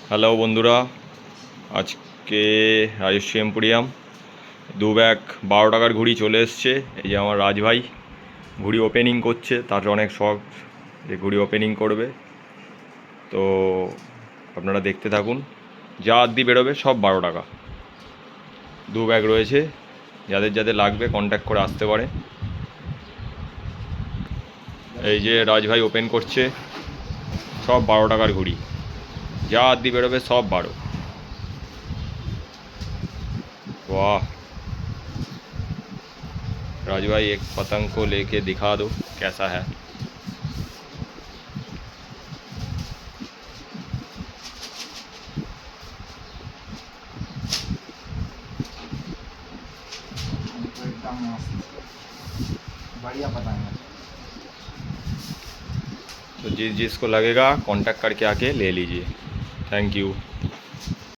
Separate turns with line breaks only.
Hello বন্ধুরা, আজকে Rajasvi emporium 2 bag 12 টাকার ঘুড়ি চলে এসছে। এই যে আমার রাজভাই ঘুড়ি ওপেনিং করছে, তার অনেক শখ যে ঘুড়ি ওপেনিং করবে। তো আপনারা দেখতে থাকুন, যা আদ্দি বেরোবে সব 12 টাকা। 2 ব্যাগ রয়েছে, যাদের যাদের লাগবে কন্ট্যাক্ট করে আসতে পারে। এই যে রাজভাই ওপেন করছে, সব 12 টাকার ঘুড়ি, যা আদ্দি বেরোবে সব 12। वाह राजू भाई, एक पतंग को लेके दिखा दो कैसा है।
एकदम मस्त बढ़िया पतंग है।
तो जिसको लगेगा कांटेक्ट करके आके ले लीजिए। Thank you.